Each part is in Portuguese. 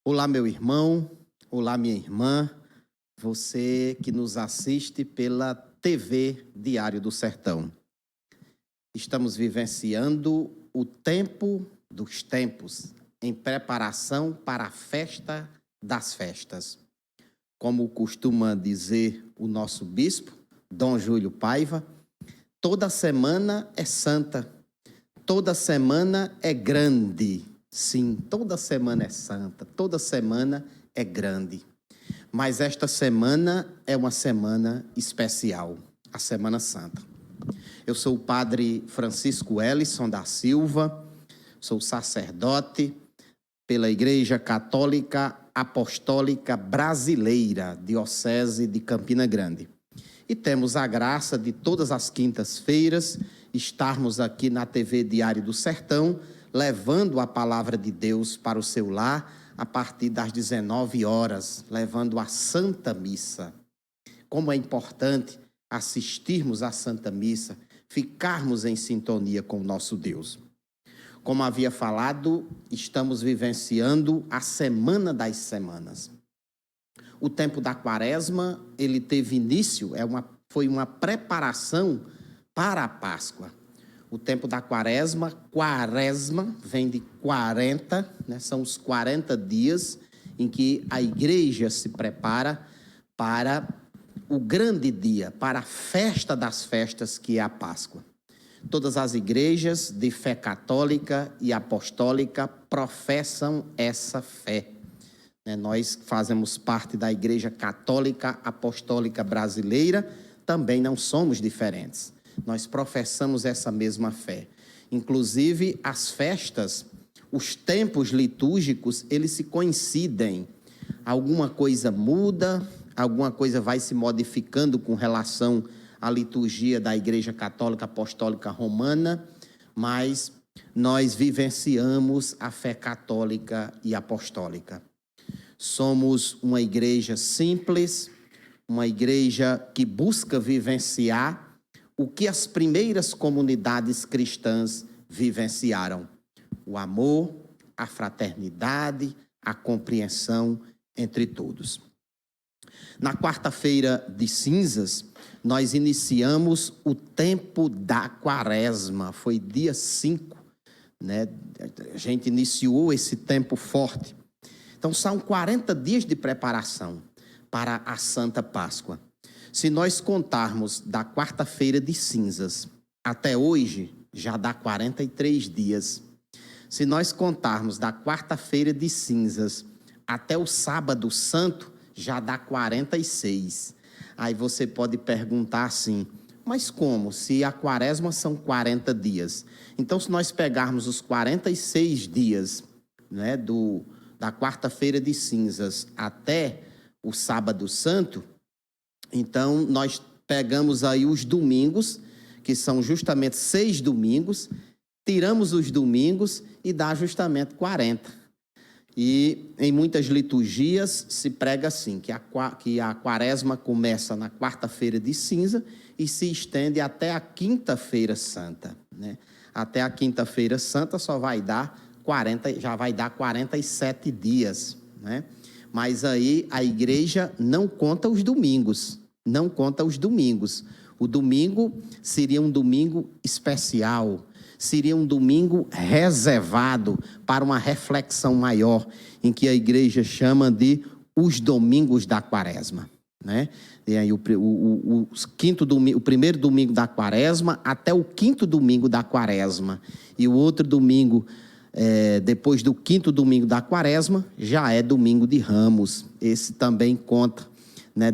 Olá, meu irmão, olá, minha irmã, você que nos assiste pela TV Diário do Sertão. Estamos vivenciando o tempo dos tempos em preparação para a festa das festas. Como costuma dizer o nosso bispo, Dom Júlio Paiva, toda semana é santa, toda semana é grande. Sim, toda semana é santa, toda semana é grande. Mas esta semana é uma semana especial, a Semana Santa. Eu sou o padre Francisco Elison da Silva, sou sacerdote pela Igreja Católica Apostólica Brasileira, Diocese de Campina Grande. E temos a graça de todas as quintas-feiras estarmos aqui na TV Diário do Sertão, levando a palavra de Deus para o seu lar a partir das 19 horas, levando a Santa Missa. Como é importante assistirmos à Santa Missa, ficarmos em sintonia com o nosso Deus. Como havia falado, estamos vivenciando a Semana das Semanas. O tempo da Quaresma, ele teve início, foi uma preparação para a Páscoa. O tempo da Quaresma vem de 40, são os 40 dias em que a igreja se prepara para o grande dia, para a festa das festas, que é a Páscoa. Todas as igrejas de fé católica e apostólica professam essa fé. Nós fazemos parte da Igreja Católica Apostólica Brasileira, também não somos diferentes. Nós professamos essa mesma fé. Inclusive, as festas, os tempos litúrgicos, eles se coincidem. Alguma coisa muda, alguma coisa vai se modificando com relação à liturgia da Igreja Católica Apostólica Romana, mas nós vivenciamos a fé católica e apostólica. Somos uma igreja simples, uma igreja que busca vivenciar o que as primeiras comunidades cristãs vivenciaram: o amor, a fraternidade, a compreensão entre todos. Na quarta-feira de cinzas, nós iniciamos o tempo da Quaresma, foi dia 5, A gente iniciou esse tempo forte. Então, são 40 dias de preparação para a Santa Páscoa. Se nós contarmos da quarta-feira de cinzas até hoje, já dá 43 dias. Se nós contarmos da quarta-feira de cinzas até o sábado santo, já dá 46. Aí você pode perguntar assim, mas como? Se a Quaresma são 40 dias. Então, se nós pegarmos os 46 dias, da quarta-feira de cinzas até o sábado santo, então nós pegamos aí os domingos, que são justamente 6 domingos, tiramos os domingos e dá justamente 40. E em muitas liturgias se prega assim, que a Quaresma começa na quarta-feira de cinza e se estende até a quinta-feira santa. Até a quinta-feira santa só vai dar 40, já vai dar 47 dias, Mas aí a igreja não conta os domingos, O domingo seria um domingo especial, seria um domingo reservado para uma reflexão maior, em que a igreja chama de os domingos da Quaresma, E aí o primeiro domingo da Quaresma até o quinto domingo da Quaresma, e o outro domingo depois do quinto domingo da Quaresma, já é domingo de Ramos. Esse também conta,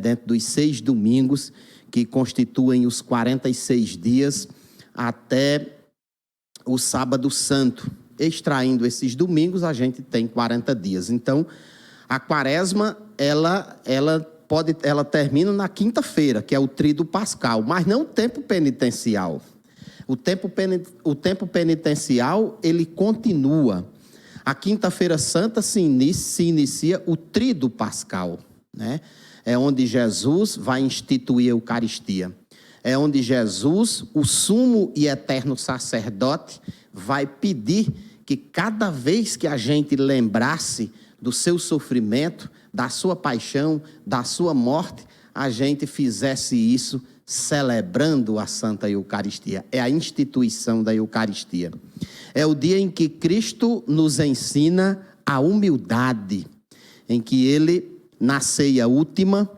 dentro dos 6 domingos que constituem os 46 dias até o sábado santo. Extraindo esses domingos, a gente tem 40 dias. Então, a Quaresma, ela termina na quinta-feira, que é o tríduo pascal, mas não o tempo penitencial. O tempo penitencial, ele continua. A quinta-feira santa se inicia o tríduo pascal, É onde Jesus vai instituir a Eucaristia. É onde Jesus, o sumo e eterno sacerdote, vai pedir que cada vez que a gente lembrasse do seu sofrimento, da sua paixão, da sua morte, a gente fizesse isso celebrando a Santa Eucaristia. É a instituição da Eucaristia. É o dia em que Cristo nos ensina a humildade, em que ele, na ceia última,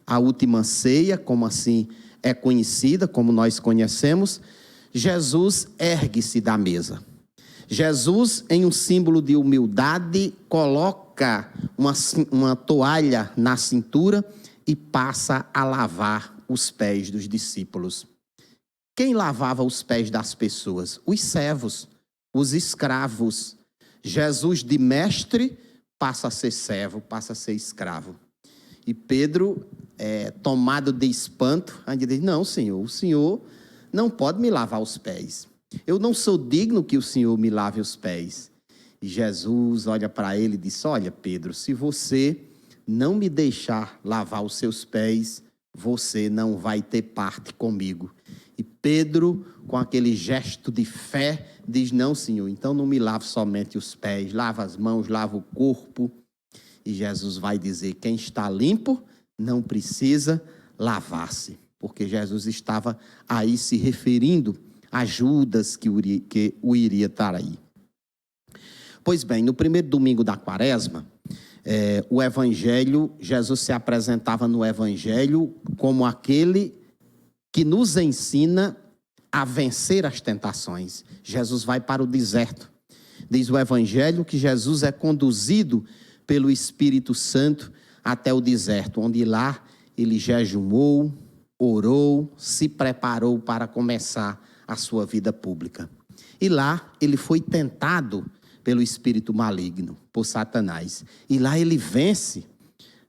a última ceia, como assim é conhecida, como nós conhecemos, Jesus ergue-se da mesa. Jesus, em um símbolo de humildade, coloca uma toalha na cintura e passa a lavar os pés dos discípulos. Quem lavava os pés das pessoas? Os servos, os escravos. Jesus, de mestre, passa a ser servo, passa a ser escravo. E Pedro, tomado de espanto, ainda diz: não, Senhor, o Senhor não pode me lavar os pés. Eu não sou digno que o Senhor me lave os pés. E Jesus olha para ele e diz: olha, Pedro, se você não me deixar lavar os seus pés, você não vai ter parte comigo. E Pedro, com aquele gesto de fé, diz: não, Senhor, então não me lave somente os pés, lava as mãos, lava o corpo. E Jesus vai dizer: quem está limpo não precisa lavar-se. Porque Jesus estava aí se referindo a Judas que o iria trair. Pois bem, no primeiro domingo da Quaresma, o Evangelho, Jesus se apresentava no Evangelho como aquele que nos ensina a vencer as tentações. Jesus vai para o deserto. Diz o Evangelho que Jesus é conduzido pelo Espírito Santo até o deserto, onde lá ele jejuou, orou, se preparou para começar a sua vida pública. E lá ele foi tentado pelo espírito maligno, por Satanás. E lá ele vence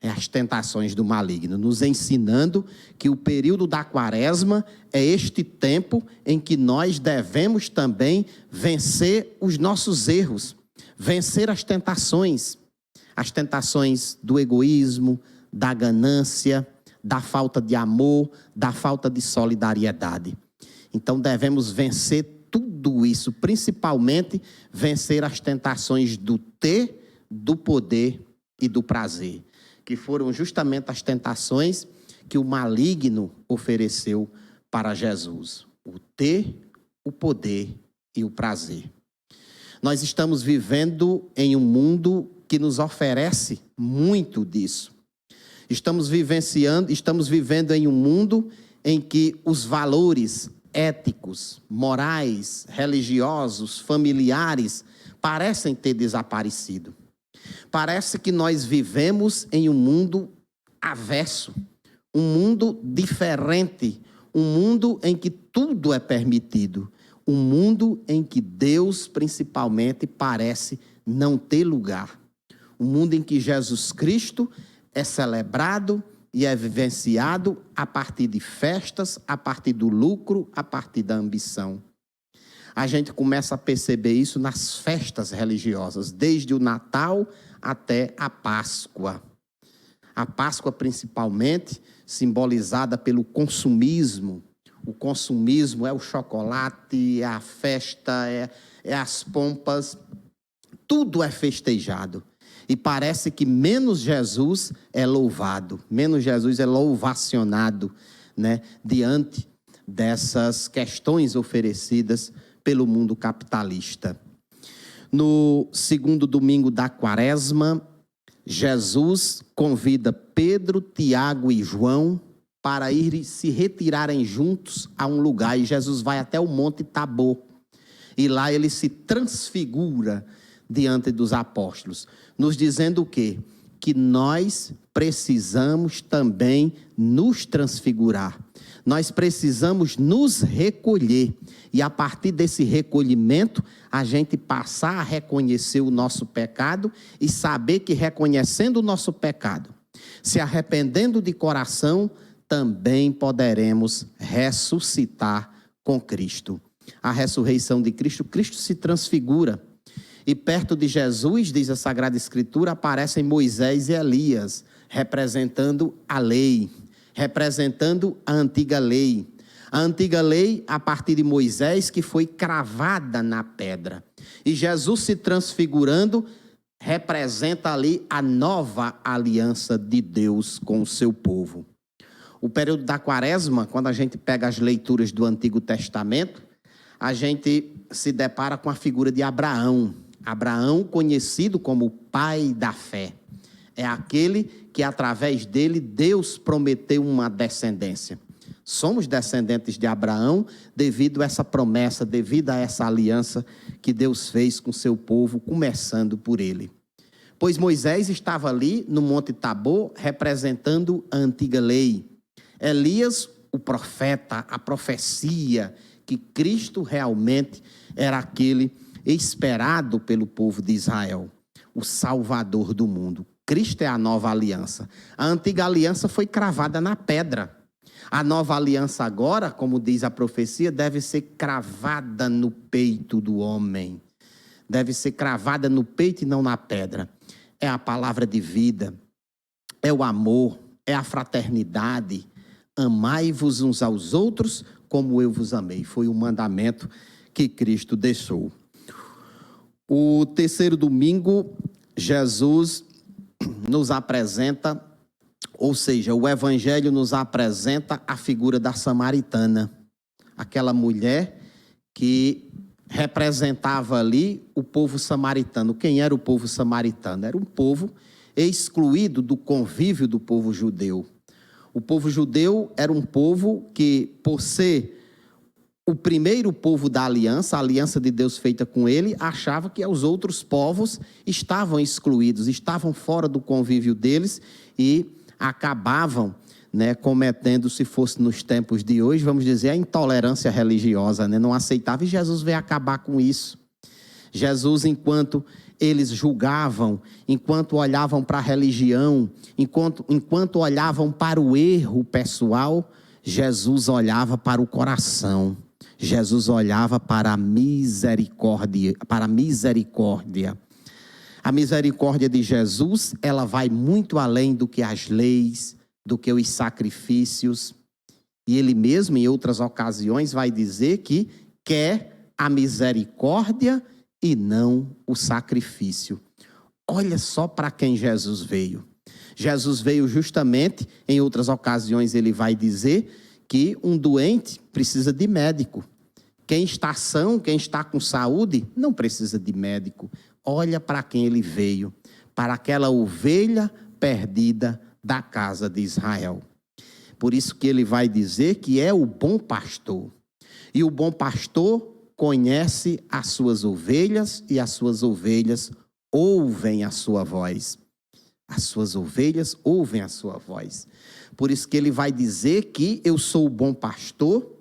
as tentações do maligno, nos ensinando que o período da Quaresma é este tempo em que nós devemos também vencer os nossos erros, vencer as tentações do egoísmo, da ganância, da falta de amor, da falta de solidariedade. Então devemos vencer tudo isso, principalmente vencer as tentações do ter, do poder e do prazer, que foram justamente as tentações que o maligno ofereceu para Jesus. O ter, o poder e o prazer. Nós estamos vivendo em um mundo que nos oferece muito disso. Estamos vivendo em um mundo em que os valores éticos, morais, religiosos, familiares, parecem ter desaparecido. Parece que nós vivemos em um mundo avesso, um mundo diferente, um mundo em que tudo é permitido, um mundo em que Deus, principalmente, parece não ter lugar. Um mundo em que Jesus Cristo é celebrado e é vivenciado a partir de festas, a partir do lucro, a partir da ambição. A gente começa a perceber isso nas festas religiosas, desde o Natal até a Páscoa. A Páscoa, principalmente, simbolizada pelo consumismo. O consumismo é o chocolate, é a festa, é as pompas. Tudo é festejado. E parece que menos Jesus é louvado, menos Jesus é louvacionado, né, diante dessas questões oferecidas pelo mundo capitalista. No segundo domingo da Quaresma, Jesus convida Pedro, Tiago e João para ir se retirarem juntos a um lugar. E Jesus vai até o Monte Tabor. E lá ele se transfigura diante dos apóstolos, nos dizendo o quê? Que nós precisamos também nos transfigurar. Nós precisamos nos recolher. E a partir desse recolhimento, a gente passar a reconhecer o nosso pecado e saber que reconhecendo o nosso pecado, se arrependendo de coração, também poderemos ressuscitar com Cristo. A ressurreição de Cristo, Cristo se transfigura. E perto de Jesus, diz a Sagrada Escritura, aparecem Moisés e Elias, representando a lei, representando a antiga lei. A antiga lei, a partir de Moisés, que foi cravada na pedra. E Jesus se transfigurando, representa ali a nova aliança de Deus com o seu povo. O período da Quaresma, quando a gente pega as leituras do Antigo Testamento, a gente se depara com a figura de Abraão. Abraão, conhecido como o pai da fé. É aquele que, através dele, Deus prometeu uma descendência. Somos descendentes de Abraão devido a essa promessa, devido a essa aliança que Deus fez com seu povo, começando por ele. Pois Moisés estava ali no Monte Tabor, representando a antiga lei. Elias, o profeta, a profecia, que Cristo realmente era aquele esperado pelo povo de Israel, o Salvador do mundo. Cristo é a nova aliança. A antiga aliança foi cravada na pedra. A nova aliança agora, como diz a profecia, deve ser cravada no peito do homem. Deve ser cravada no peito e não na pedra. É a palavra de vida, é o amor, é a fraternidade. Amai-vos uns aos outros como eu vos amei. Foi o mandamento que Cristo deixou. O terceiro domingo, Jesus nos apresenta, ou seja, o Evangelho nos apresenta a figura da samaritana. Aquela mulher que representava ali o povo samaritano. Quem era o povo samaritano? Era um povo excluído do convívio do povo judeu. O povo judeu era um povo que, por ser o primeiro povo da aliança, a aliança de Deus feita com ele, achava que os outros povos estavam excluídos, estavam fora do convívio deles e acabavam, cometendo, se fosse nos tempos de hoje, vamos dizer, a intolerância religiosa, não aceitava, e Jesus veio acabar com isso. Jesus, enquanto eles julgavam, enquanto olhavam para a religião, enquanto olhavam para o erro pessoal, Jesus olhava para o coração. Jesus olhava para a misericórdia, A misericórdia de Jesus, ela vai muito além do que as leis, do que os sacrifícios. E ele mesmo, em outras ocasiões, vai dizer que quer a misericórdia e não o sacrifício. Olha só para quem Jesus veio. Jesus veio justamente, em outras ocasiões ele vai dizer que um doente precisa de médico. Quem está são, quem está com saúde, não precisa de médico. Olha para quem ele veio, para aquela ovelha perdida da casa de Israel. Por isso que ele vai dizer que é o bom pastor. E o bom pastor conhece as suas ovelhas e as suas ovelhas ouvem a sua voz. As suas ovelhas ouvem a sua voz. Por isso que ele vai dizer que eu sou o bom pastor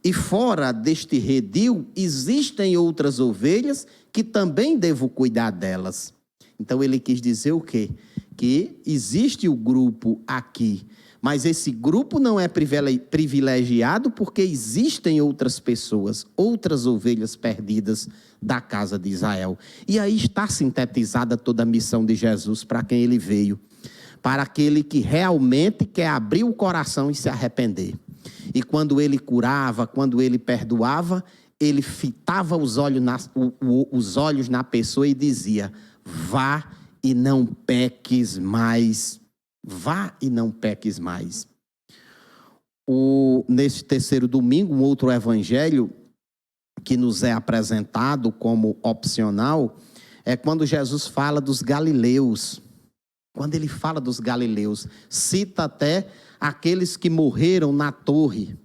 e fora deste redil existem outras ovelhas que também devo cuidar delas. Então ele quis dizer o quê? Que existe o grupo aqui, mas esse grupo não é privilegiado porque existem outras pessoas, outras ovelhas perdidas da casa de Israel. E aí está sintetizada toda a missão de Jesus para quem ele veio. Para aquele que realmente quer abrir o coração e se arrepender. E quando ele curava, quando ele perdoava, ele fitava os olhos na pessoa e dizia: vá e não peques mais. Vá e não peques mais. Nesse terceiro domingo, um outro evangelho que nos é apresentado como opcional é quando Jesus fala dos galileus. Quando ele fala dos galileus, cita até aqueles que morreram na torre,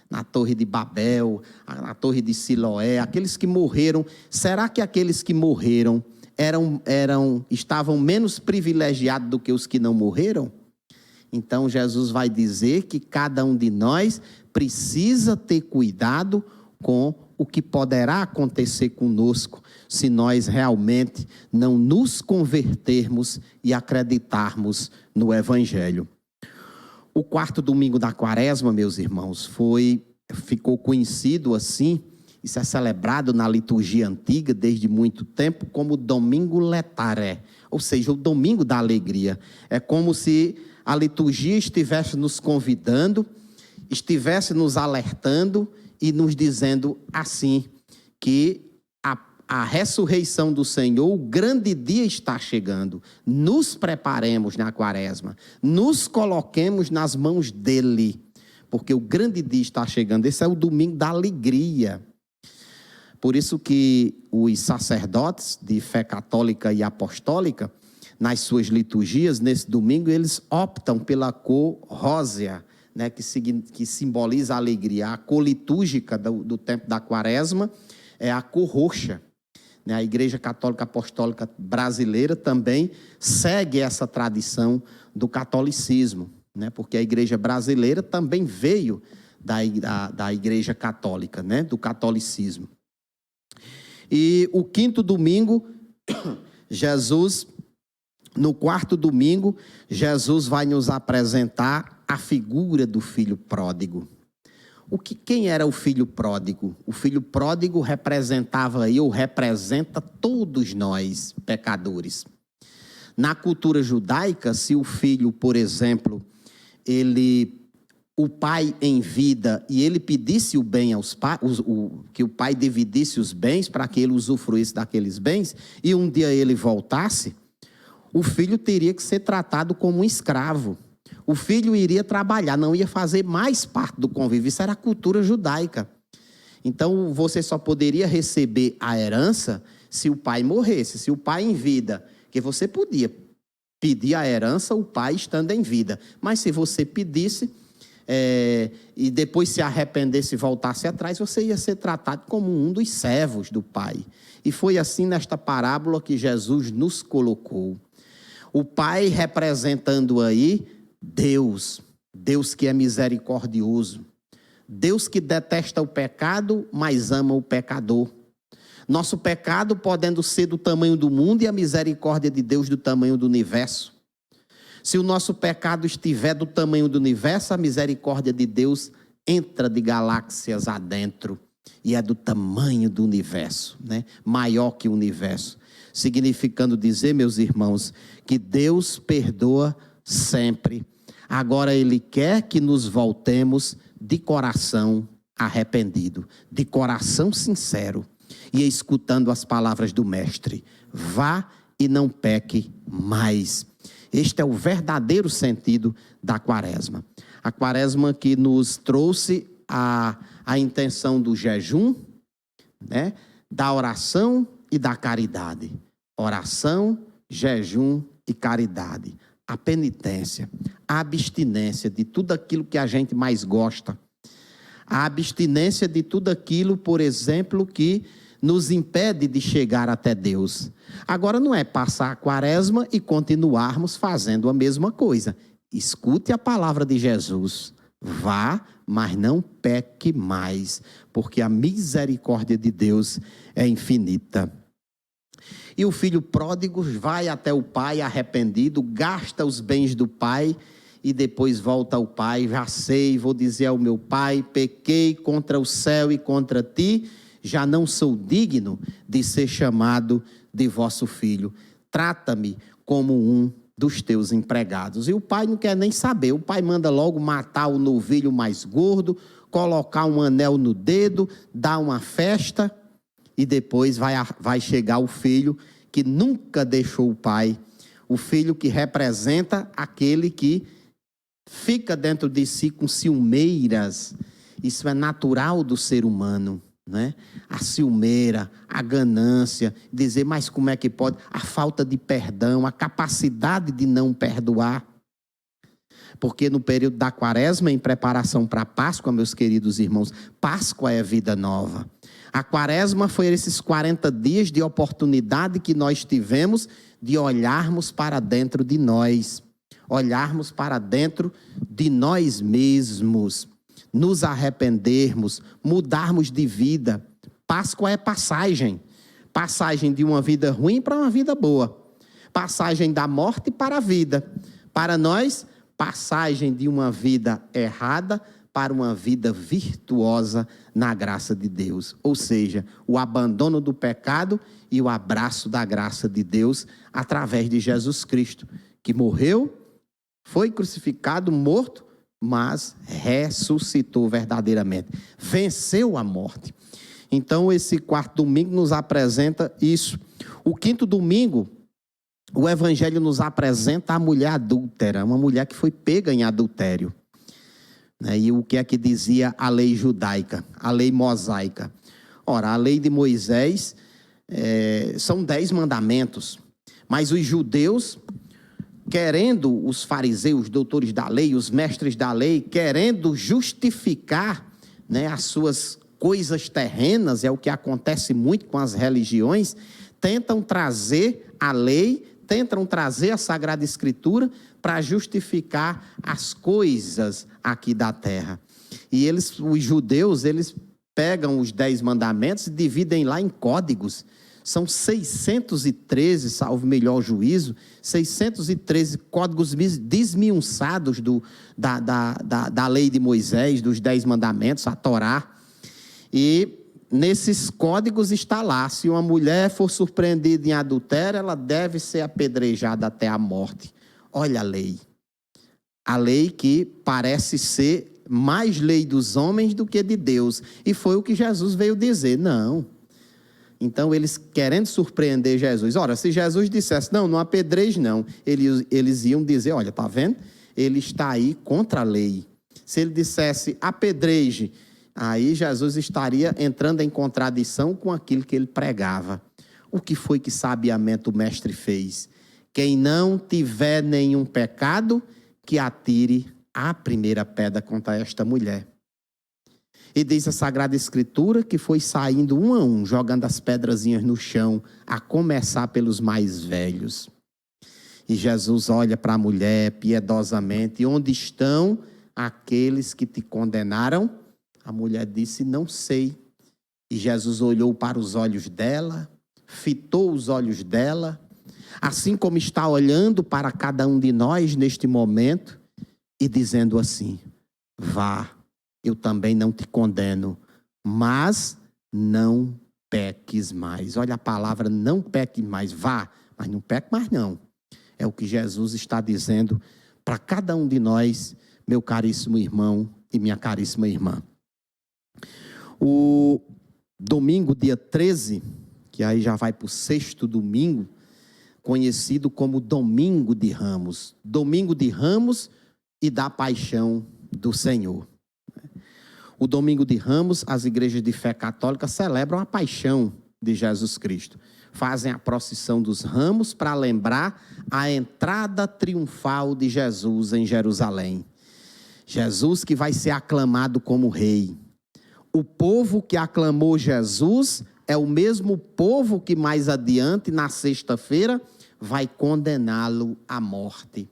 na torre de Babel, na torre de Siloé, aqueles que morreram. Será que aqueles que morreram estavam menos privilegiados do que os que não morreram? Então Jesus vai dizer que cada um de nós precisa ter cuidado com o que poderá acontecer conosco se nós realmente não nos convertermos e acreditarmos no Evangelho. O quarto domingo da Quaresma, meus irmãos, ficou conhecido assim, isso é celebrado na liturgia antiga desde muito tempo como Domingo Letare, ou seja, o domingo da alegria. É como se a liturgia estivesse nos convidando, estivesse nos alertando e nos dizendo assim, que a ressurreição do Senhor, o grande dia está chegando. Nos preparemos na quaresma, nos coloquemos nas mãos dele, porque o grande dia está chegando. Esse é o domingo da alegria. Por isso que os sacerdotes de fé católica e apostólica, nas suas liturgias, nesse domingo, eles optam pela cor rósea, né, que simboliza a alegria. A cor litúrgica do tempo da quaresma é a cor roxa. A Igreja Católica Apostólica Brasileira também segue essa tradição do catolicismo, né, porque a Igreja Brasileira também veio da Igreja Católica, né, do catolicismo. E o quinto domingo, no quarto domingo, Jesus vai nos apresentar a figura do filho pródigo. Quem era o filho pródigo? O filho pródigo representava ou representa todos nós, pecadores. Na cultura judaica, se o filho, por exemplo, o pai em vida, e ele pedisse o bem aos pais, que o pai dividisse os bens para que ele usufruísse daqueles bens, e um dia ele voltasse, o filho teria que ser tratado como um escravo. O filho iria trabalhar, não ia fazer mais parte do convívio. Isso era a cultura judaica. Então, você só poderia receber a herança se o pai morresse. Se o pai em vida, que você podia pedir a herança, o pai estando em vida. Mas se você pedisse, e depois se arrependesse e voltasse atrás, você ia ser tratado como um dos servos do pai. E foi assim nesta parábola que Jesus nos colocou. O pai representando aí Deus que é misericordioso, Deus que detesta o pecado, mas ama o pecador. Nosso pecado podendo ser do tamanho do mundo e a misericórdia de Deus do tamanho do universo. Se o nosso pecado estiver do tamanho do universo, a misericórdia de Deus entra de galáxias adentro e é do tamanho do universo, né? Maior que o universo. Significando dizer, meus irmãos, que Deus perdoa sempre. Agora Ele quer que nos voltemos de coração arrependido, de coração sincero, e escutando as palavras do Mestre. Vá e não peque mais. Este é o verdadeiro sentido da quaresma. A quaresma que nos trouxe a intenção do jejum, né, da oração e da caridade. Oração, jejum e caridade. A penitência, a abstinência de tudo aquilo que a gente mais gosta. A abstinência de tudo aquilo, por exemplo, que nos impede de chegar até Deus. Agora não é passar a quaresma e continuarmos fazendo a mesma coisa. Escute a palavra de Jesus. Vá, mas não peque mais, porque a misericórdia de Deus é infinita. E o filho pródigo vai até o pai arrependido, gasta os bens do pai e depois volta ao pai. Já sei, vou dizer ao meu pai, pequei contra o céu e contra ti, já não sou digno de ser chamado de vosso filho. Trata-me como um dos teus empregados. E o pai não quer nem saber, o pai manda logo matar o novilho mais gordo, colocar um anel no dedo, dar uma festa. E depois vai chegar o filho que nunca deixou o pai. O filho que representa aquele que fica dentro de si com ciumeiras. Isso é natural do ser humano, né? A ciumeira, a ganância, dizer, mas como é que pode? A falta de perdão, a capacidade de não perdoar. Porque no período da quaresma, em preparação para a Páscoa, meus queridos irmãos, Páscoa é vida nova. A quaresma foi esses 40 dias de oportunidade que nós tivemos de olharmos para dentro de nós. Olharmos para dentro de nós mesmos. Nos arrependermos, mudarmos de vida. Páscoa é passagem. Passagem de uma vida ruim para uma vida boa. Passagem da morte para a vida. Para nós, passagem de uma vida errada para uma vida virtuosa na graça de Deus. Ou seja, o abandono do pecado e o abraço da graça de Deus através de Jesus Cristo, que morreu, foi crucificado, morto, mas ressuscitou verdadeiramente. Venceu a morte. Então, esse quarto domingo nos apresenta isso. O quinto domingo, o Evangelho nos apresenta a mulher adúltera, uma mulher que foi pega em adultério. E o que é que dizia a lei judaica, a lei mosaica? Ora, a lei de Moisés são 10 mandamentos, mas os judeus, querendo, os fariseus, doutores da lei, os mestres da lei, querendo justificar, as suas coisas terrenas, é o que acontece muito com as religiões, tentam trazer a lei, tentam trazer a Sagrada Escritura para justificar as coisas aqui da terra. E os judeus, eles pegam os 10 mandamentos e dividem lá em códigos. São 613, salvo melhor juízo, 613 códigos desmiuçados da lei de Moisés, dos 10 mandamentos, a Torá. E nesses códigos está lá, se uma mulher for surpreendida em adultério, ela deve ser apedrejada até a morte. Olha a lei. A lei que parece ser mais lei dos homens do que de Deus. E foi o que Jesus veio dizer. Não. Então, eles querendo surpreender Jesus. Ora, se Jesus dissesse, não apedreje não, eles iam dizer, olha, tá vendo? Ele está aí contra a lei. Se ele dissesse, apedreje, aí Jesus estaria entrando em contradição com aquilo que ele pregava. O que foi que sabiamente o mestre fez? Quem não tiver nenhum pecado, que atire a primeira pedra contra esta mulher. E diz a Sagrada Escritura que foi saindo um a um, jogando as pedrazinhas no chão, a começar pelos mais velhos. E Jesus olha para a mulher piedosamente, e onde estão aqueles que te condenaram? A mulher disse, não sei. E Jesus olhou para os olhos dela, fitou os olhos dela, assim como está olhando para cada um de nós neste momento, e dizendo assim, vá, eu também não te condeno, mas não peques mais. Olha a palavra, não peque mais, vá, mas não peque mais não. É o que Jesus está dizendo para cada um de nós, meu caríssimo irmão e minha caríssima irmã. O domingo, dia 13, que aí já vai para o 6º domingo, conhecido como Domingo de Ramos. Domingo de Ramos e da Paixão do Senhor. O Domingo de Ramos, as igrejas de fé católica celebram a paixão de Jesus Cristo. Fazem a procissão dos ramos para lembrar a entrada triunfal de Jesus em Jerusalém. Jesus que vai ser aclamado como rei. O povo que aclamou Jesus é o mesmo povo que mais adiante, na sexta-feira, vai condená-lo à morte.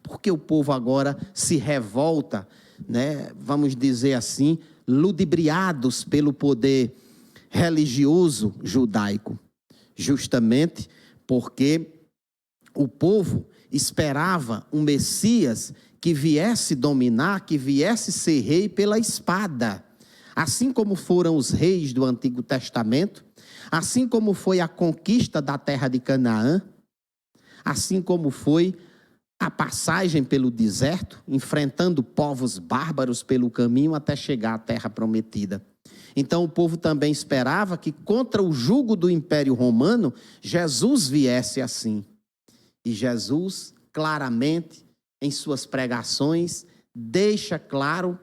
Porque o povo agora se revolta, vamos dizer assim, ludibriados pelo poder religioso judaico. Justamente porque o povo esperava um Messias que viesse dominar, que viesse ser rei pela espada. Assim como foram os reis do Antigo Testamento, assim como foi a conquista da terra de Canaã, assim como foi a passagem pelo deserto, enfrentando povos bárbaros pelo caminho até chegar à terra prometida. Então o povo também esperava que contra o jugo do Império Romano, Jesus viesse assim. E Jesus, claramente, em suas pregações, deixa claro,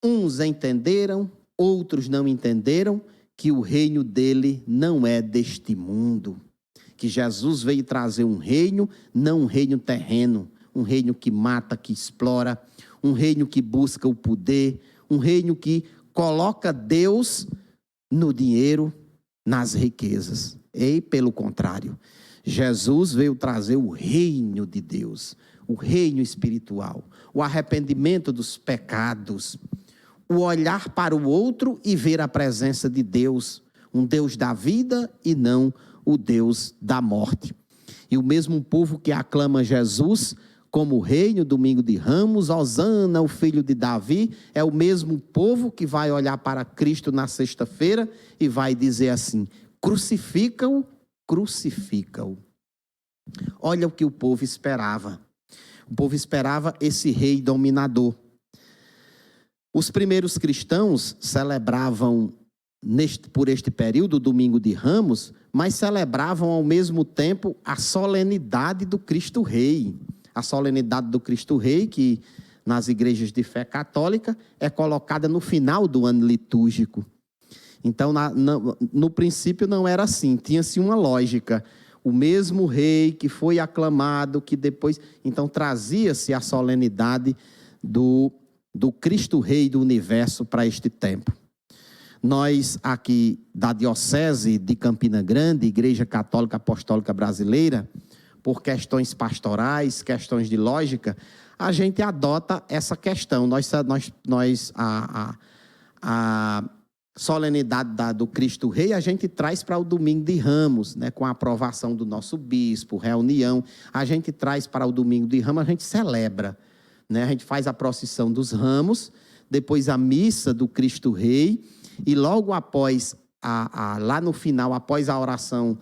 uns entenderam, outros não entenderam, que o reino dele não é deste mundo. Que Jesus veio trazer um reino, não um reino terreno, um reino que mata, que explora, um reino que busca o poder, um reino que coloca Deus no dinheiro, nas riquezas. E pelo contrário, Jesus veio trazer o reino de Deus, o reino espiritual, o arrependimento dos pecados, o olhar para o outro e ver a presença de Deus, um Deus da vida e não o Deus da morte. E o mesmo povo que aclama Jesus como rei no Domingo de Ramos, Hosana, o filho de Davi, é o mesmo povo que vai olhar para Cristo na sexta-feira e vai dizer assim, crucifica-o, crucifica-o. Olha o que o povo esperava. O povo esperava esse rei dominador. Os primeiros cristãos celebravam por este período, o Domingo de Ramos, mas celebravam ao mesmo tempo a solenidade do Cristo Rei. A solenidade do Cristo Rei, que nas igrejas de fé católica é colocada no final do ano litúrgico. Então, no princípio não era assim, tinha-se uma lógica. O mesmo rei que foi aclamado, que depois... Então, trazia-se a solenidade do Cristo Rei do Universo para este tempo. Nós, aqui da Diocese de Campina Grande, Igreja Católica Apostólica Brasileira, por questões pastorais, questões de lógica, a gente adota essa questão. A solenidade do Cristo Rei a gente traz para o Domingo de Ramos, né, com a aprovação do nosso bispo, reunião. A gente traz para o Domingo de Ramos, a gente celebra, né? A gente faz a procissão dos ramos, depois a missa do Cristo Rei, e logo após, lá no final, após a oração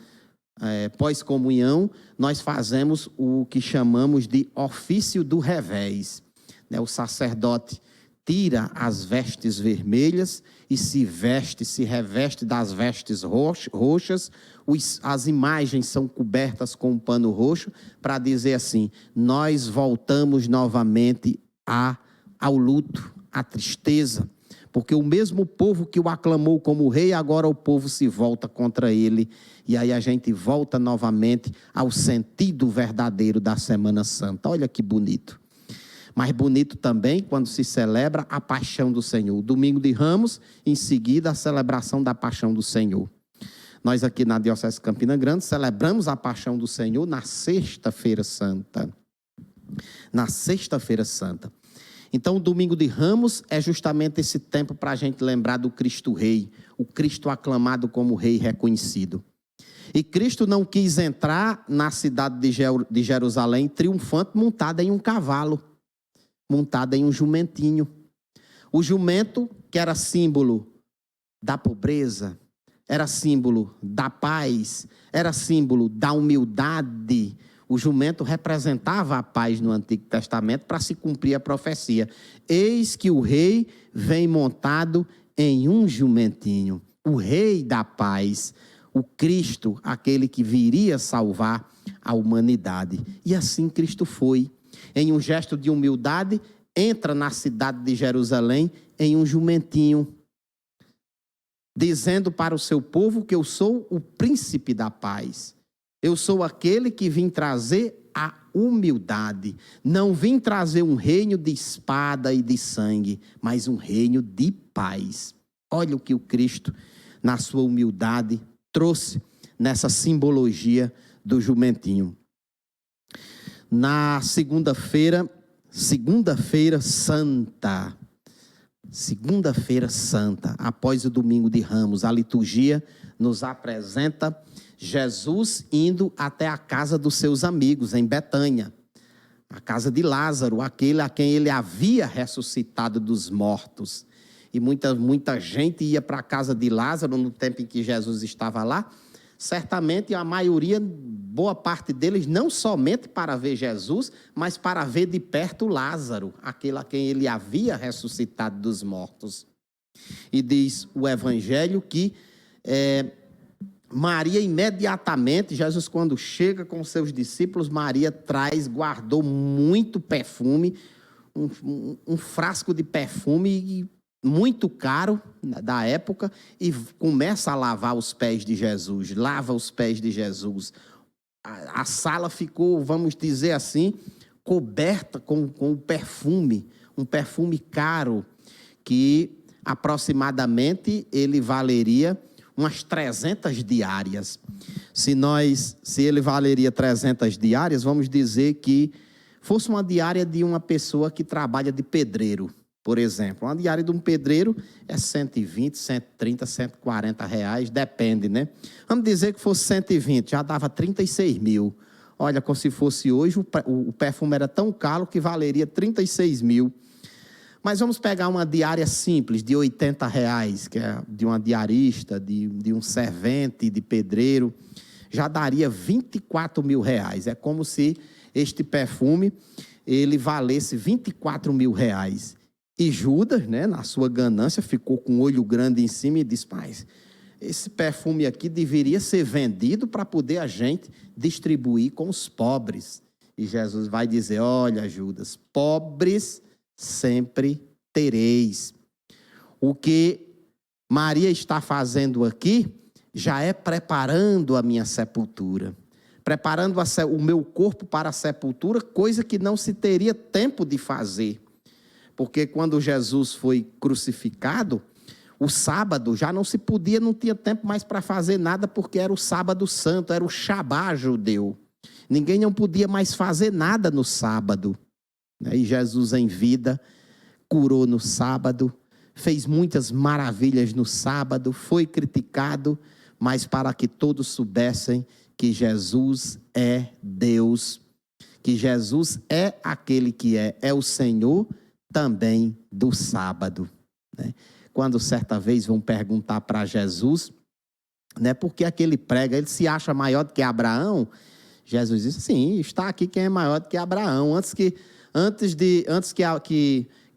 pós-comunhão, nós fazemos o que chamamos de ofício do revés. O sacerdote tira as vestes vermelhas e se reveste das vestes roxas. As imagens são cobertas com um pano roxo para dizer assim: nós voltamos novamente ao luto, à tristeza, porque o mesmo povo que o aclamou como rei, agora o povo se volta contra ele. E aí a gente volta novamente ao sentido verdadeiro da Semana Santa. Olha que bonito. Mas bonito também quando se celebra a Paixão do Senhor. O Domingo de Ramos, em seguida, a celebração da Paixão do Senhor. Nós aqui na Diocese de Campina Grande celebramos a Paixão do Senhor na Sexta-feira Santa. Na Sexta-feira Santa. Então, o Domingo de Ramos é justamente esse tempo para a gente lembrar do Cristo Rei, o Cristo aclamado como Rei reconhecido. E Cristo não quis entrar na cidade de Jerusalém triunfante montada em um cavalo, montada em um jumentinho. O jumento, que era símbolo da pobreza, era símbolo da paz, era símbolo da humildade. O jumento representava a paz no Antigo Testamento para se cumprir a profecia. Eis que o rei vem montado em um jumentinho. O rei da paz, o Cristo, aquele que viria salvar a humanidade. E assim Cristo foi. Em um gesto de humildade, entra na cidade de Jerusalém em um jumentinho, dizendo para o seu povo que eu sou o príncipe da paz. Eu sou aquele que vim trazer a humildade. Não vim trazer um reino de espada e de sangue, mas um reino de paz. Olha o que o Cristo, na sua humildade, trouxe nessa simbologia do jumentinho. Na segunda-feira Santa, após o Domingo de Ramos, a liturgia nos apresenta Jesus indo até a casa dos seus amigos, em Betânia, a casa de Lázaro, aquele a quem ele havia ressuscitado dos mortos. E muita gente ia para a casa de Lázaro no tempo em que Jesus estava lá. Certamente a maioria, boa parte deles, não somente para ver Jesus, mas para ver de perto Lázaro, aquele a quem ele havia ressuscitado dos mortos. E diz o Evangelho que Maria imediatamente, Jesus quando chega com seus discípulos, Maria guardou muito perfume, um frasco de perfume muito caro da época, e começa a lavar os pés de Jesus, lava os pés de Jesus. A sala ficou, vamos dizer assim, coberta com perfume, um perfume caro, que aproximadamente ele valeria umas 300 diárias. Se ele valeria 300 diárias, vamos dizer que fosse uma diária de uma pessoa que trabalha de pedreiro, por exemplo. Uma diária de um pedreiro é 120, 130, 140 reais, depende, né? Vamos dizer que fosse 120, já dava 36 mil. Olha, como se fosse hoje, o perfume era tão caro que valeria 36 mil. Mas vamos pegar uma diária simples, de 80 reais, que é de uma diarista, de um servente, de pedreiro, já daria 24 mil reais. É como se este perfume ele valesse 24 mil reais. E Judas, né, na sua ganância, ficou com o olho grande em cima e disse: mas esse perfume aqui deveria ser vendido para poder a gente distribuir com os pobres. E Jesus vai dizer: olha, Judas, pobres sempre tereis. O que Maria está fazendo aqui já é preparando a minha sepultura, preparando o meu corpo para a sepultura, coisa que não se teria tempo de fazer. Porque quando Jesus foi crucificado, o sábado já não se podia, não tinha tempo mais para fazer nada, porque era o sábado santo, era o Shabá judeu. Ninguém não podia mais fazer nada no sábado. E Jesus em vida curou no sábado, fez muitas maravilhas no sábado, foi criticado, mas para que todos soubessem que Jesus é Deus, que Jesus é aquele que é o Senhor também do sábado, né? Quando certa vez vão perguntar para Jesus, né, por que aquele prega, ele se acha maior do que Abraão? Jesus disse: sim, está aqui quem é maior do que Abraão. Antes que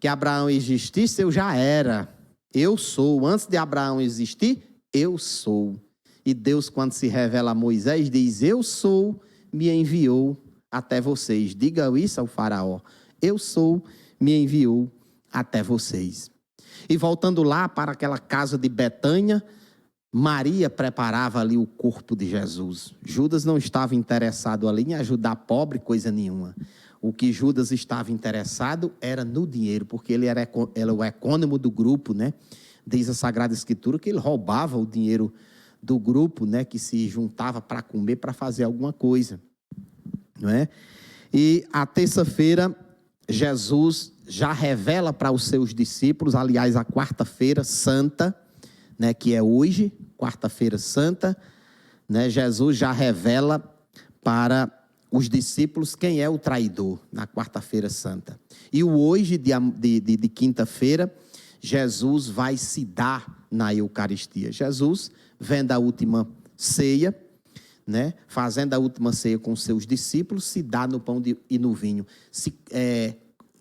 Abraão existisse, eu já era. Eu sou. Antes de Abraão existir, eu sou. E Deus, quando se revela a Moisés, diz: eu sou, me enviou até vocês. Diga isso ao faraó: eu sou, me enviou até vocês. E voltando lá para aquela casa de Betânia, Maria preparava ali o corpo de Jesus. Judas não estava interessado ali em ajudar pobre, coisa nenhuma. O que Judas estava interessado era no dinheiro, porque ele era o ecônomo do grupo, né? Diz a Sagrada Escritura que ele roubava o dinheiro do grupo, né? Que se juntava para comer, para fazer alguma coisa, não é? E a terça-feira, Jesus já revela para os seus discípulos, aliás, a quarta-feira santa, né, que é hoje, quarta-feira santa, né, Jesus já revela para os discípulos quem é o traidor na quarta-feira santa. E o hoje de quinta-feira, Jesus vai se dar na Eucaristia. Jesus, vendo a última ceia, né, fazendo a última ceia com seus discípulos, se dá no pão e no vinho.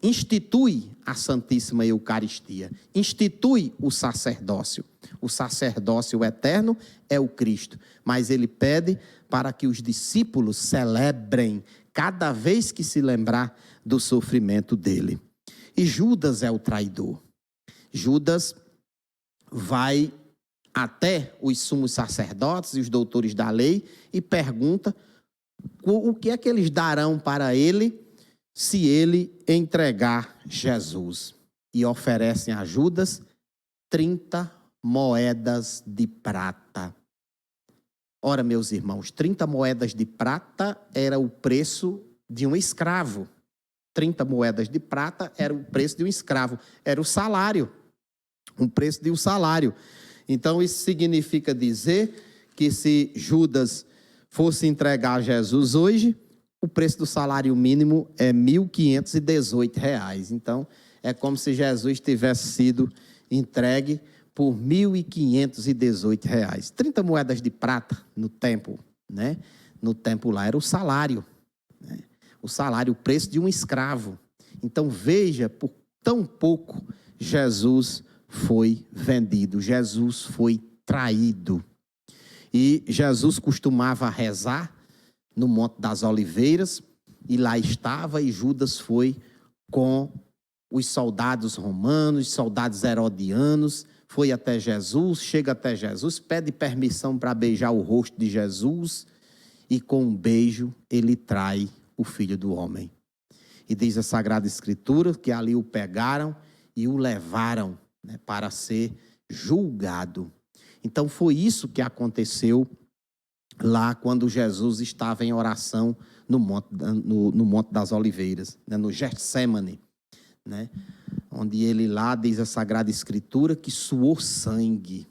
Institui a Santíssima Eucaristia, institui o sacerdócio. O sacerdócio eterno é o Cristo, mas ele pede para que os discípulos celebrem cada vez que se lembrar do sofrimento dele. E Judas é o traidor. Judas vai até os sumos sacerdotes e os doutores da lei e pergunta o que é que eles darão para ele se ele entregar Jesus. E oferecem a Judas 30 moedas de prata. Ora, meus irmãos, 30 moedas de prata era o preço de um escravo. 30 moedas de prata era o preço de um escravo. Era o salário. O preço de um salário. Então, isso significa dizer que se Judas fosse entregar Jesus hoje, o preço do salário mínimo é R$ 1.518. Então, é como se Jesus tivesse sido entregue por R$ 1.518. 30 moedas de prata no templo, né? No templo lá era o salário, né? O salário, o preço de um escravo. Então, veja, por tão pouco, Jesus foi vendido, Jesus foi traído. E Jesus costumava rezar no Monte das Oliveiras, e lá estava, e Judas foi com os soldados romanos, soldados herodianos, foi até Jesus, chega até Jesus, pede permissão para beijar o rosto de Jesus, e com um beijo ele trai o Filho do Homem. E diz a Sagrada Escritura que ali o pegaram e o levaram, né, para ser julgado. Então foi isso que aconteceu lá quando Jesus estava em oração no Monte das Oliveiras, né, no Getsêmani, né, onde ele lá, diz a Sagrada Escritura, que suou sangue.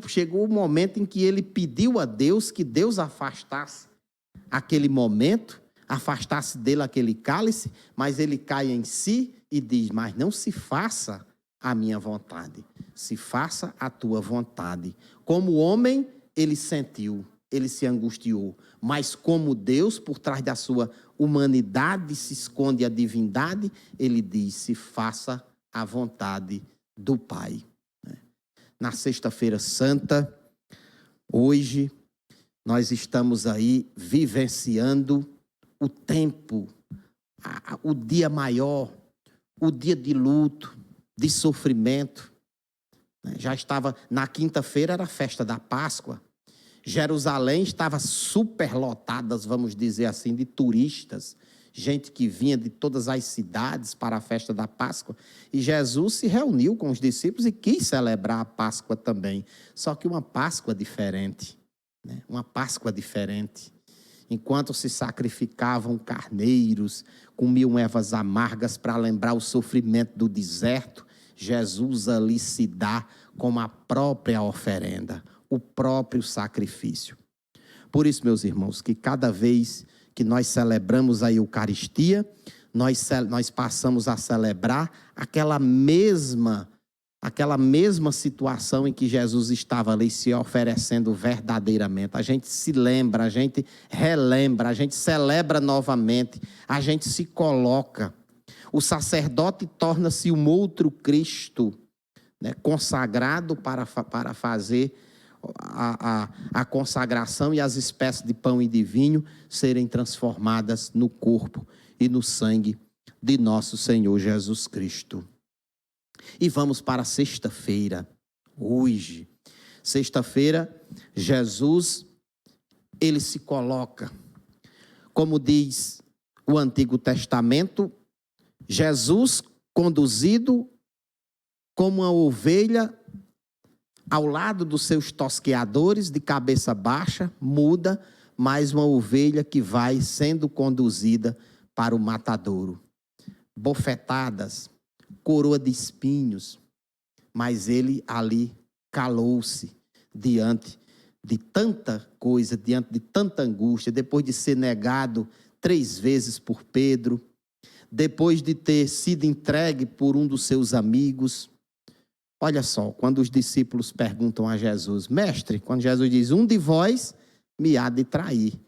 Chegou o momento em que ele pediu a Deus que Deus afastasse aquele momento, afastasse dele aquele cálice, mas ele cai em si e diz: mas não se faça a minha vontade, se faça a tua vontade. Como homem, ele sentiu, ele se angustiou, mas como Deus, por trás da sua humanidade se esconde a divindade, ele diz: se faça a vontade do Pai. Na Sexta-feira Santa, hoje, nós estamos aí vivenciando o tempo, o dia maior, o dia de luto, de sofrimento. Já estava, na quinta-feira era a festa da Páscoa. Jerusalém estava superlotada, vamos dizer assim, de turistas, gente que vinha de todas as cidades para a festa da Páscoa. E Jesus se reuniu com os discípulos e quis celebrar a Páscoa também. Só que uma Páscoa diferente, uma Páscoa diferente. Enquanto se sacrificavam carneiros, comiam ervas amargas para lembrar o sofrimento do deserto, Jesus ali se dá como a própria oferenda, o próprio sacrifício. Por isso, meus irmãos, que cada vez que nós celebramos a Eucaristia, nós passamos a celebrar aquela mesma situação em que Jesus estava ali se oferecendo verdadeiramente. A gente se lembra, a gente relembra, a gente celebra novamente, a gente se coloca. O sacerdote torna-se um outro Cristo, consagrado para fazer a consagração e as espécies de pão e de vinho serem transformadas no corpo e no sangue de nosso Senhor Jesus Cristo. E vamos para a sexta-feira, hoje. Sexta-feira, Jesus, ele se coloca, como diz o Antigo Testamento, Jesus conduzido como uma ovelha ao lado dos seus tosqueadores, de cabeça baixa, muda, mas uma ovelha que vai sendo conduzida para o matadouro. Bofetadas, coroa de espinhos, mas ele ali calou-se diante de tanta coisa, diante de tanta angústia, depois de ser negado 3 vezes por Pedro, depois de ter sido entregue por um dos seus amigos. Olha só, quando os discípulos perguntam a Jesus, mestre, quando Jesus diz, um de vós me há de trair,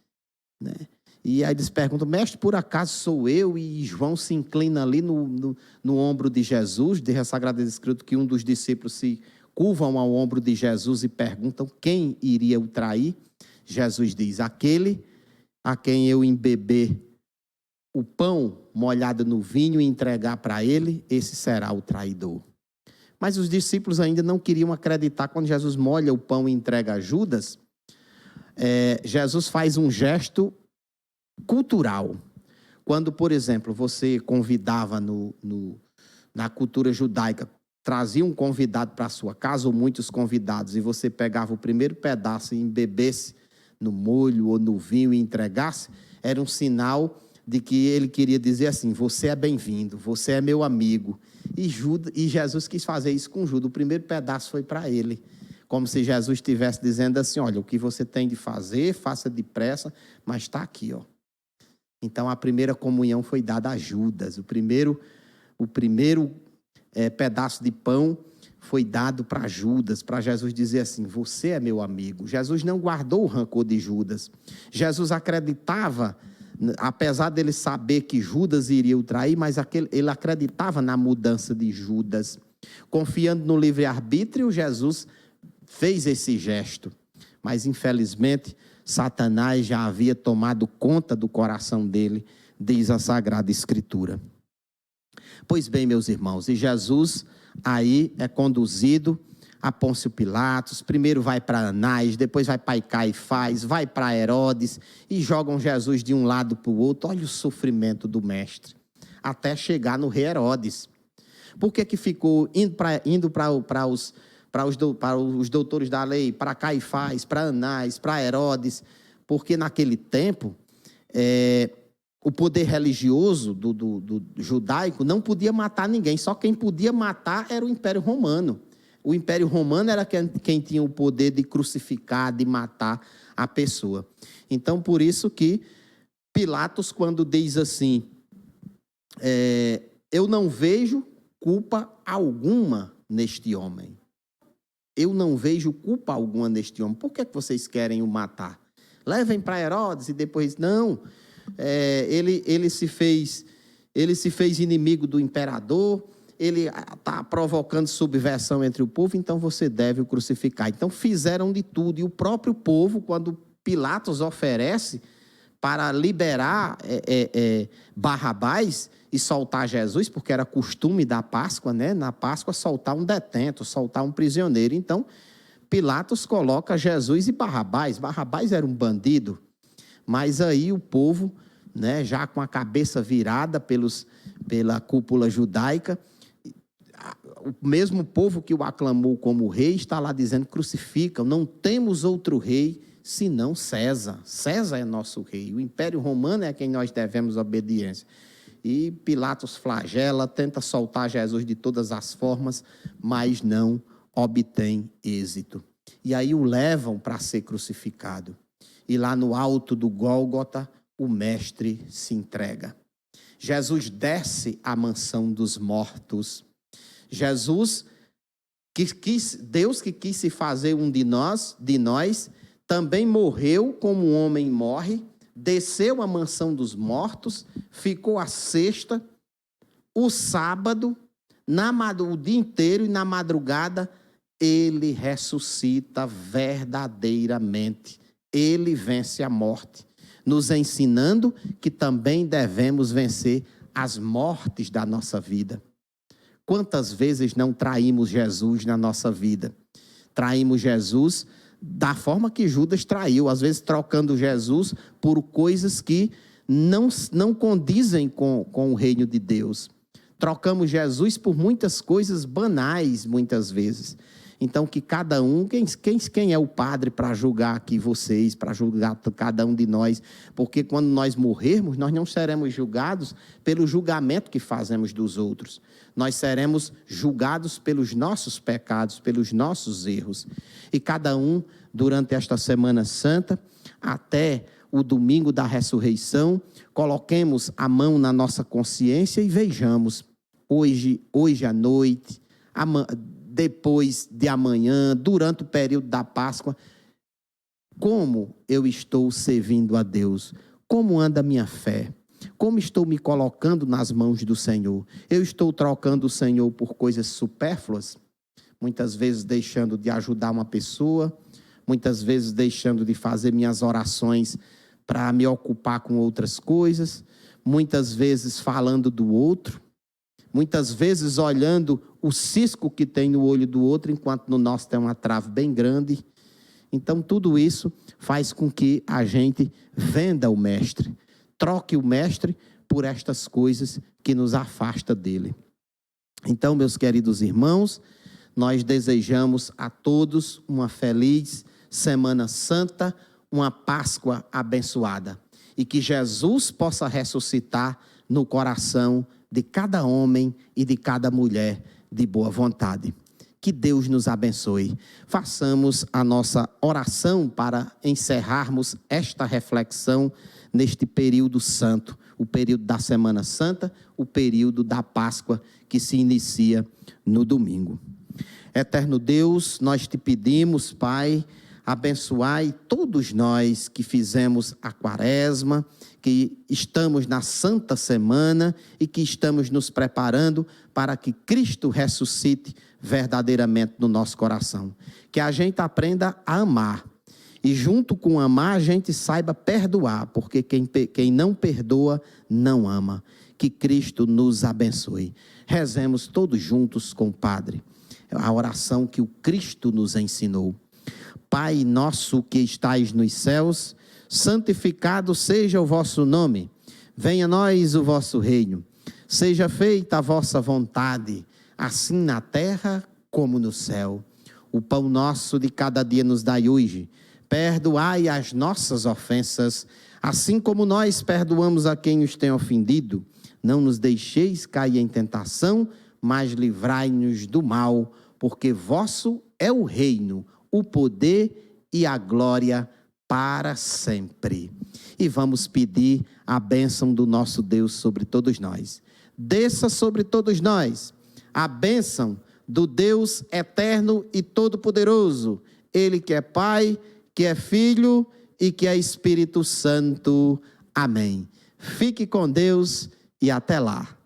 E aí eles perguntam, mestre, por acaso sou eu? E João se inclina ali no ombro de Jesus, de Sagrada Escritura, que um dos discípulos se curvam ao ombro de Jesus e perguntam quem iria o trair. Jesus diz, aquele a quem eu embeber o pão molhado no vinho e entregar para ele, esse será o traidor. Mas os discípulos ainda não queriam acreditar quando Jesus molha o pão e entrega a Judas. Jesus faz um gesto cultural. Quando, por exemplo, você convidava na cultura judaica, trazia um convidado para a sua casa, ou muitos convidados, e você pegava o primeiro pedaço e embebesse no molho ou no vinho e entregasse, era um sinal de que ele queria dizer assim, você é bem-vindo, você é meu amigo. E Jesus quis fazer isso com Judas. O primeiro pedaço foi para ele. Como se Jesus estivesse dizendo assim, olha, o que você tem de fazer, faça depressa, mas está aqui, ó. Então, a primeira comunhão foi dada a Judas. O primeiro pedaço de pão foi dado para Judas, para Jesus dizer assim, você é meu amigo. Jesus não guardou o rancor de Judas. Jesus acreditava, apesar dele saber que Judas iria o trair, mas ele acreditava na mudança de Judas. Confiando no livre-arbítrio, Jesus fez esse gesto. Mas, infelizmente, Satanás já havia tomado conta do coração dele, diz a Sagrada Escritura. Pois bem, meus irmãos, e Jesus aí é conduzido a Pôncio Pilatos, primeiro vai para Anás, depois vai para Caifás, vai para Herodes, e jogam Jesus de um lado para o outro. Olha o sofrimento do mestre, até chegar no rei Herodes. Por que ficou indo para os doutores da lei, para Caifás, para Anás, para Herodes? Porque naquele tempo, o poder religioso do judaico não podia matar ninguém, só quem podia matar era o Império Romano. O Império Romano era quem tinha o poder de crucificar, de matar a pessoa. Então, por isso que Pilatos, quando diz assim, eu não vejo culpa alguma neste homem. Eu não vejo culpa alguma neste homem. Por que vocês querem o matar? Levem para Herodes e depois... Não, ele se fez inimigo do imperador, ele está provocando subversão entre o povo, então você deve o crucificar. Então fizeram de tudo, e o próprio povo, quando Pilatos oferece para liberar Barrabás e soltar Jesus, porque era costume da Páscoa, né? Na Páscoa soltar um detento, soltar um prisioneiro. Então Pilatos coloca Jesus e Barrabás. Barrabás era um bandido, mas aí o povo, né, já com a cabeça virada pela cúpula judaica, o mesmo povo que o aclamou como rei está lá dizendo: crucificam, não temos outro rei senão César. César é nosso rei, o Império Romano é a quem nós devemos obediência. E Pilatos flagela, tenta soltar Jesus de todas as formas, mas não obtém êxito. E aí o levam para ser crucificado. E lá no alto do Gólgota, o mestre se entrega. Jesus desce à mansão dos mortos. Jesus, Deus que quis se fazer um de nós, também morreu como um homem morre, desceu à mansão dos mortos, ficou a sexta, o sábado, o dia inteiro, e na madrugada ele ressuscita verdadeiramente. Ele vence a morte, nos ensinando que também devemos vencer as mortes da nossa vida. Quantas vezes não traímos Jesus na nossa vida? Traímos Jesus da forma que Judas traiu, às vezes trocando Jesus por coisas que não condizem com o reino de Deus. Trocamos Jesus por muitas coisas banais, muitas vezes. Então, que cada um, quem é o padre para julgar aqui vocês, para julgar cada um de nós? Porque quando nós morrermos, nós não seremos julgados pelo julgamento que fazemos dos outros. Nós seremos julgados pelos nossos pecados, pelos nossos erros. E cada um, durante esta Semana Santa, até o domingo da ressurreição, coloquemos a mão na nossa consciência e vejamos, hoje à noite, depois de amanhã, durante o período da Páscoa, como eu estou servindo a Deus, como anda a minha fé, como estou me colocando nas mãos do Senhor. Eu estou trocando o Senhor por coisas supérfluas, muitas vezes deixando de ajudar uma pessoa, muitas vezes deixando de fazer minhas orações para me ocupar com outras coisas, muitas vezes falando do outro, muitas vezes olhando o cisco que tem no olho do outro, enquanto no nosso tem uma trave bem grande. Então, tudo isso faz com que a gente venda o mestre, troque o mestre por estas coisas que nos afastam dele. Então, meus queridos irmãos, nós desejamos a todos uma feliz Semana Santa, uma Páscoa abençoada, e que Jesus possa ressuscitar no coração de cada homem e de cada mulher de boa vontade. Que Deus nos abençoe. Façamos a nossa oração para encerrarmos esta reflexão neste período santo, o período da Semana Santa, o período da Páscoa que se inicia no domingo. Eterno Deus, nós te pedimos, Pai, abençoai todos nós que fizemos a Quaresma, que estamos na Santa Semana e que estamos nos preparando para que Cristo ressuscite verdadeiramente no nosso coração. Que a gente aprenda a amar e junto com amar a gente saiba perdoar, porque quem não perdoa não ama. Que Cristo nos abençoe. Rezemos todos juntos com o Padre a oração que o Cristo nos ensinou. Pai nosso que estais nos céus, santificado seja o vosso nome. Venha a nós o vosso reino. Seja feita a vossa vontade, assim na terra como no céu. O pão nosso de cada dia nos dai hoje. Perdoai as nossas ofensas, assim como nós perdoamos a quem nos tem ofendido. Não nos deixeis cair em tentação, mas livrai-nos do mal, porque vosso é o reino, o poder e a glória para sempre. E vamos pedir a bênção do nosso Deus sobre todos nós. Desça sobre todos nós a bênção do Deus eterno e todo-poderoso, Ele que é Pai, que é Filho e que é Espírito Santo. Amém. Fique com Deus e até lá.